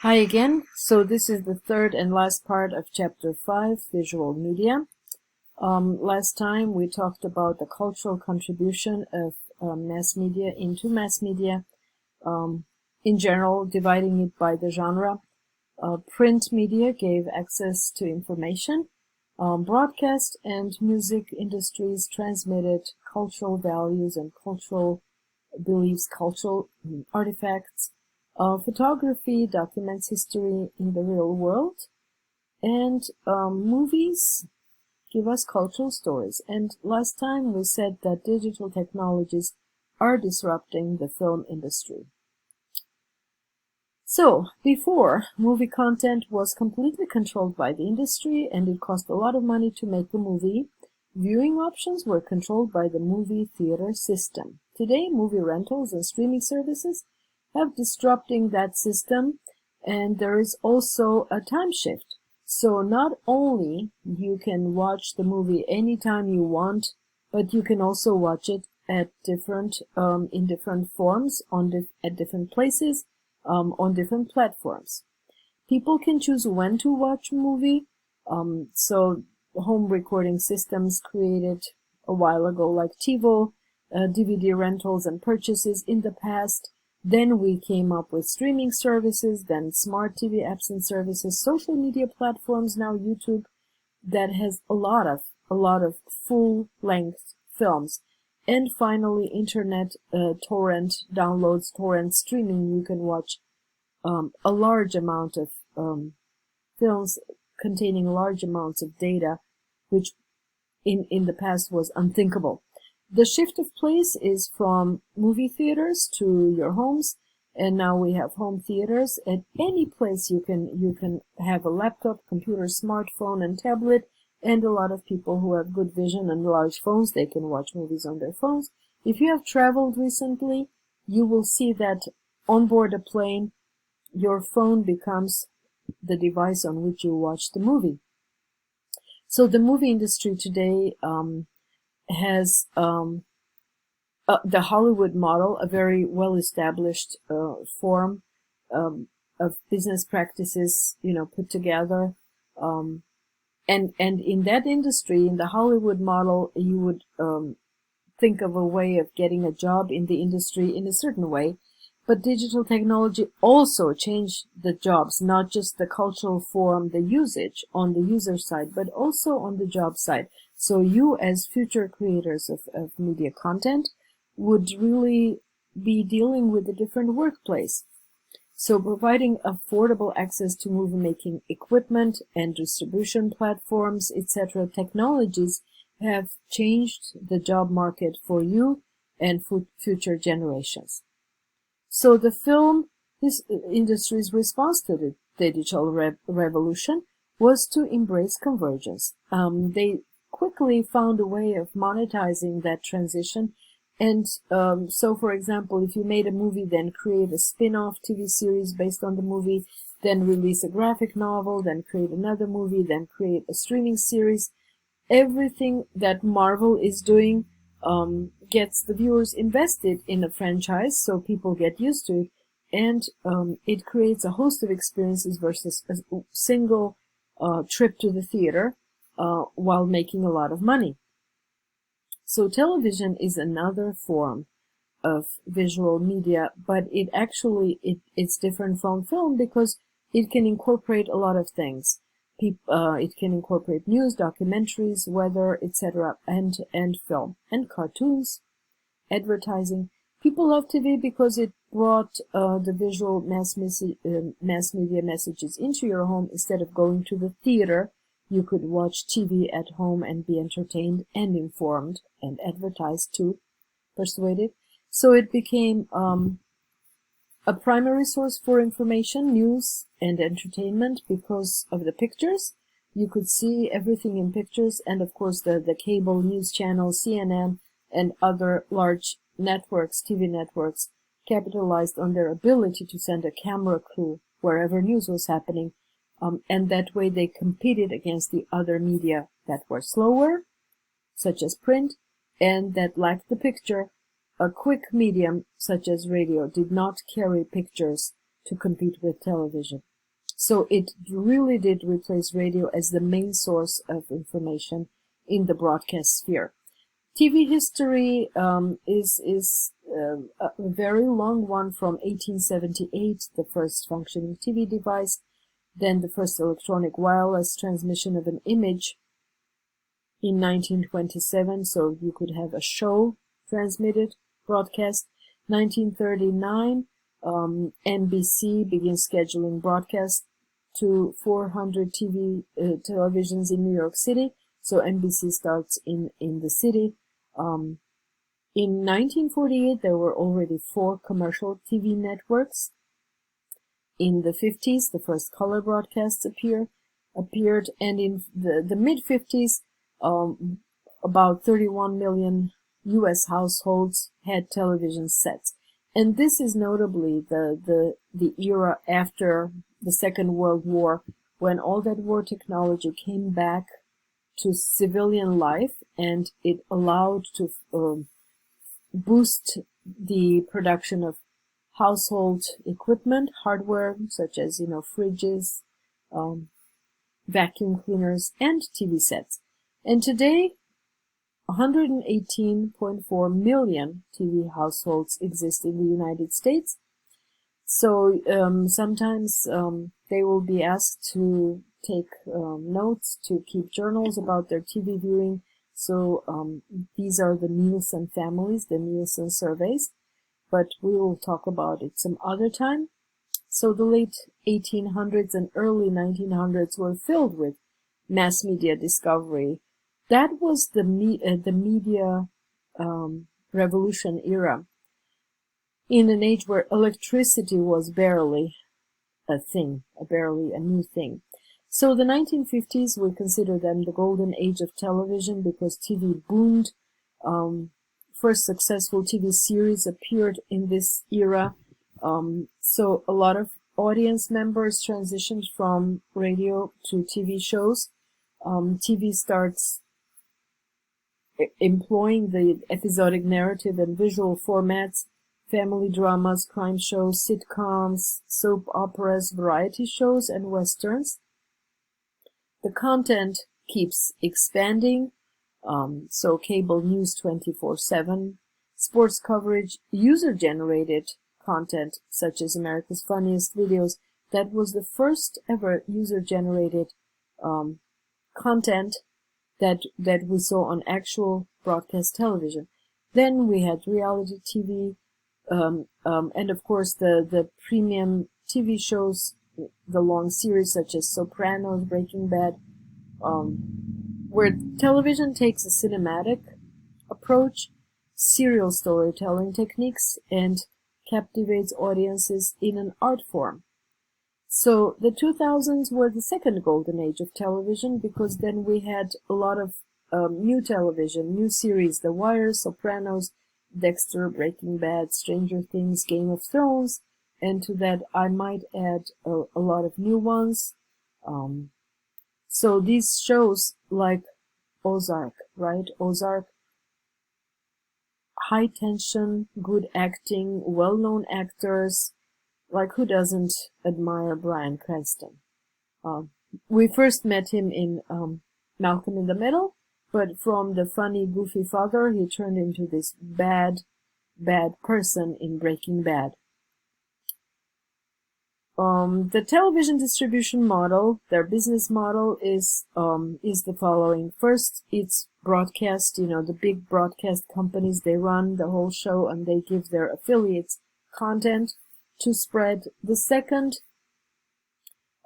Hi again. So this is the third and last part of Chapter 5, Visual Media. Last time we talked about the cultural contribution of mass media into mass media, in general, dividing it by the genre. Print media gave access to information. Broadcast and music industries transmitted cultural values and cultural beliefs, cultural artifacts. Photography documents history in the real world, and movies give us cultural stories. And last time we said that digital technologies are disrupting the film industry. So, before, movie content was completely controlled by the industry, and it cost a lot of money to make a movie. Viewing options were controlled by the movie theater system. Today, movie rentals and streaming services have disrupting that system, and there is also a time shift. So not only you can watch the movie anytime you want, but you can also watch it at different in different forms at different places on different platforms. People can choose when to watch a movie. So home recording systems created a while ago, like TiVo, DVD rentals and purchases in the past. Then we came up with streaming services, then smart TV apps and services, social media platforms, now YouTube, that has a lot of full-length films. And finally, internet, torrent downloads, torrent streaming. You can watch a large amount of films containing large amounts of data, which in the past was unthinkable. The shift of place is from movie theaters to your homes, and now we have home theaters. At any place you can have a laptop, computer, smartphone, and tablet, and a lot of people who have good vision and large phones, they can watch movies on their phones. If you have traveled recently, you will see that on board a plane, your phone becomes the device on which you watch the movie. So the movie industry today has the Hollywood model, a very well-established form of business practices, put together. And in that industry, in the Hollywood model, you would think of a way of getting a job in the industry in a certain way. But digital technology also changed the jobs, not just the cultural form, the usage on the user side, but also on the job side. So you, as future creators of media content, would really be dealing with a different workplace. So providing affordable access to movie-making equipment and distribution platforms, etc., technologies have changed the job market for you and for future generations. So the film industry's response to the digital revolution was to embrace convergence. They quickly found a way of monetizing that transition. And so, for example, if you made a movie, then create a spin-off TV series based on the movie, then release a graphic novel, then create another movie, then create a streaming series. Everything that Marvel is doing gets the viewers invested in a franchise, so people get used to it, and it creates a host of experiences versus a single trip to the theater while making a lot of money. So television is another form of visual media, but it's different from film because it can incorporate a lot of things. It can incorporate news, documentaries, weather, etc., and film, and cartoons, advertising. People love TV because it brought the visual mass media messages into your home. Instead of going to the theater, you could watch TV at home and be entertained and informed and advertised too, persuaded. So it became a primary source for information, news, and entertainment because of the pictures. You could see everything in pictures, and of course the cable news channels, CNN, and other large networks, TV networks, capitalized on their ability to send a camera crew wherever news was happening. And that way they competed against the other media that were slower, such as print, and that lacked the picture. A quick medium, such as radio, did not carry pictures to compete with television. So it really did replace radio as the main source of information in the broadcast sphere. TV history is a very long one, from 1878, the first functioning TV device, then the first electronic wireless transmission of an image in 1927, so you could have a show transmitted, broadcast. 1939, NBC begins scheduling broadcasts to 400 televisions in New York City, so NBC starts in the city. In 1948, there were already 4 commercial TV networks. In the 50s, the first color broadcasts appeared, and in the mid-50s, about 31 million U.S. households had television sets. And this is notably the era after the Second World War, when all that war technology came back to civilian life, and it allowed to boost the production of household equipment, hardware, such as, fridges, vacuum cleaners, and TV sets. And today, 118.4 million TV households exist in the United States. So sometimes they will be asked to take notes, to keep journals about their TV viewing. So these are the Nielsen families, the Nielsen surveys, but we will talk about it some other time. So the late 1800s and early 1900s were filled with mass media discovery. That was the media revolution era, in an age where electricity was barely a new thing. So the 1950s, we consider them the golden age of television because TV boomed. First successful TV series appeared in this era. So a lot of audience members transitioned from radio to TV shows. TV starts employing the episodic narrative and visual formats, family dramas, crime shows, sitcoms, soap operas, variety shows, and westerns. The content keeps expanding, so cable news 24/7, sports coverage, user-generated content such as America's Funniest Videos. That was the first ever user-generated content that we saw on actual broadcast television. Then we had reality TV, and of course the premium TV shows, the long series such as Sopranos, Breaking Bad, where television takes a cinematic approach, serial storytelling techniques, and captivates audiences in an art form. So the 2000s were the second golden age of television, because then we had a lot of new television, new series, The Wire, Sopranos, Dexter, Breaking Bad, Stranger Things, Game of Thrones, and to that I might add a lot of new ones. So these shows like Ozark, right? Ozark, high tension, good acting, well-known actors. Like, who doesn't admire Bryan Cranston? We first met him in Malcolm in the Middle, but from the funny, goofy father, he turned into this bad person in Breaking Bad. The television distribution model, their business model is the following. First, it's broadcast. The big broadcast companies, they run the whole show and they give their affiliates content to spread. The second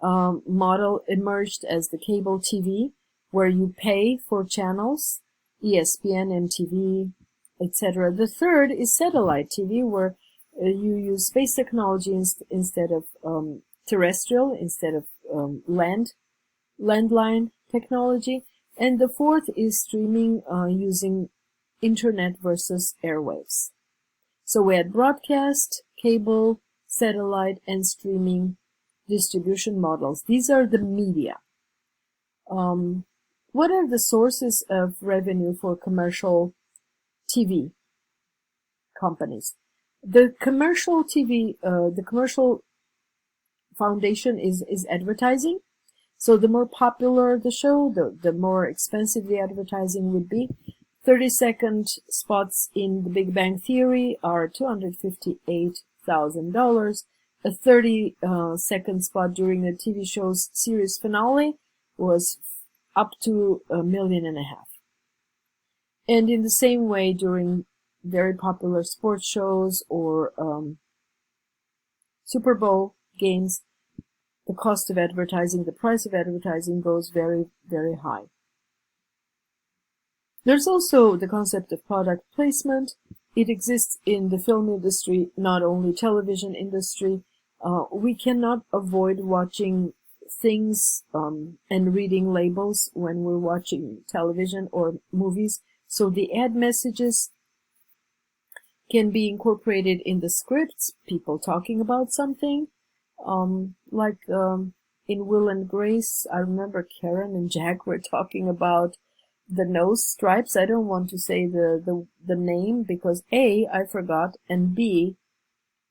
model emerged as the cable TV, where you pay for channels, ESPN, MTV, etc. The third is satellite TV, where you use space technology instead of terrestrial, instead of landline technology. And the fourth is streaming using internet versus airwaves. So we had broadcast, cable, satellite, and streaming distribution models. These are the media. What are the sources of revenue for commercial TV companies? The commercial TV, the commercial foundation is advertising. So the more popular the show, the more expensive the advertising would be. 30-second spots in The Big Bang Theory are $258,000. A 30-second spot during a TV show's series finale was up to $1.5 million. And in the same way, during very popular sports shows or Super Bowl games, the cost of advertising, the price of advertising goes very, very high. There's also the concept of product placement. It exists in the film industry, not only television industry. We cannot avoid watching things and reading labels when we're watching television or movies. So the ad messages can be incorporated in the scripts, people talking about something. Like in Will and Grace, I remember Karen and Jack were talking about the nose stripes. I don't want to say the name because A, I forgot, and B,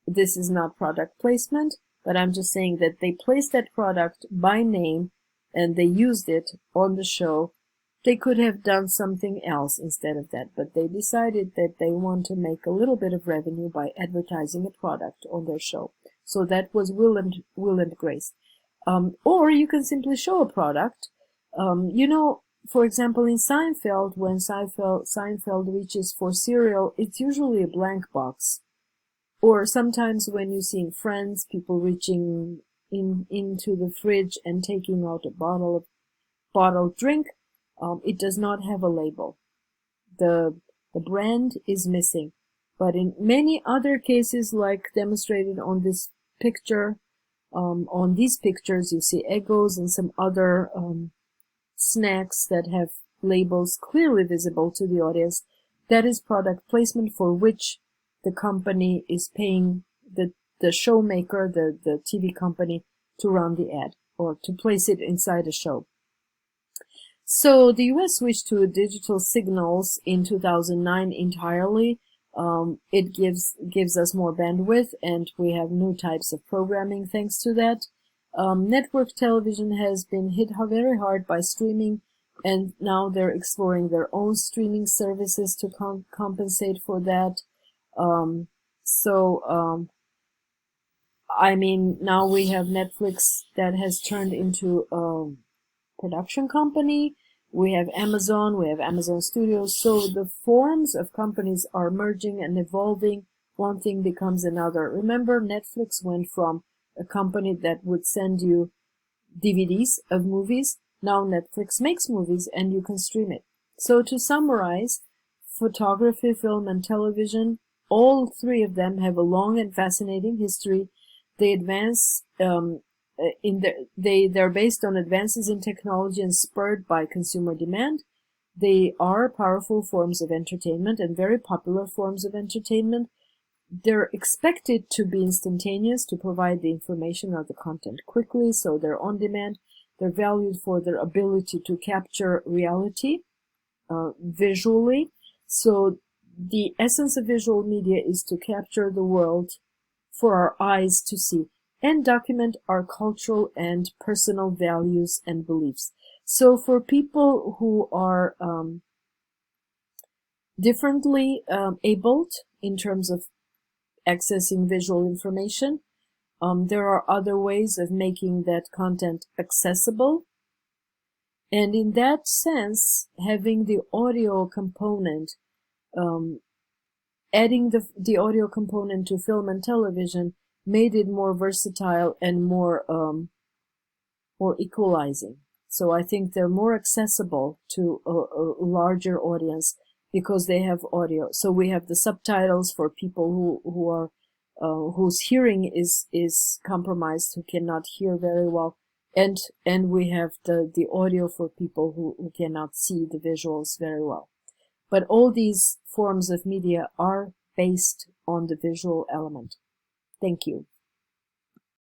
this is not product placement, but I'm just saying that they placed that product by name and they used it on the show. They could have done something else instead of that, but they decided that they want to make a little bit of revenue by advertising a product on their show. So that was Will and Grace. Or you can simply show a product. For example, in Seinfeld, when Seinfeld reaches for cereal, it's usually a blank box. Or sometimes when you see in Friends, people reaching into the fridge and taking out a bottled drink, it does not have a label. The brand is missing. But in many other cases, like demonstrated on this picture, on these pictures, you see Eggos and some other snacks that have labels clearly visible to the audience. That is product placement for which the company is paying the showmaker, the TV company, to run the ad or to place it inside a show. So the US switched to digital signals in 2009 entirely. It gives us more bandwidth, and we have new types of programming thanks to that. Network television has been hit very hard by streaming, and now they're exploring their own streaming services to compensate for that. Now we have Netflix that has turned into a production company. We have Amazon Studios. So the forms of companies are merging and evolving. One thing becomes another. Remember, Netflix went from a company that would send you DVDs of movies. Now Netflix makes movies and you can stream it. So to summarize, photography, film, and television, all three of them have a long and fascinating history. They advance they're based on advances in technology and spurred by consumer demand. They are powerful forms of entertainment and very popular forms of entertainment. They're expected to be instantaneous, to provide the information or the content quickly, so they're on demand. They're valued for their ability to capture reality visually. So the essence of visual media is to capture the world for our eyes to see and document our cultural and personal values and beliefs. So for people who are differently abled in terms of accessing visual information, there are other ways of making that content accessible. And in that sense, having the audio component, adding the audio component to film and television made it more versatile and more equalizing. So I think they're more accessible to a larger audience because they have audio. So we have the subtitles for people who are whose hearing is compromised, who cannot hear very well, and we have the audio for people who cannot see the visuals very well. But all these forms of media are based on the visual element. Thank you.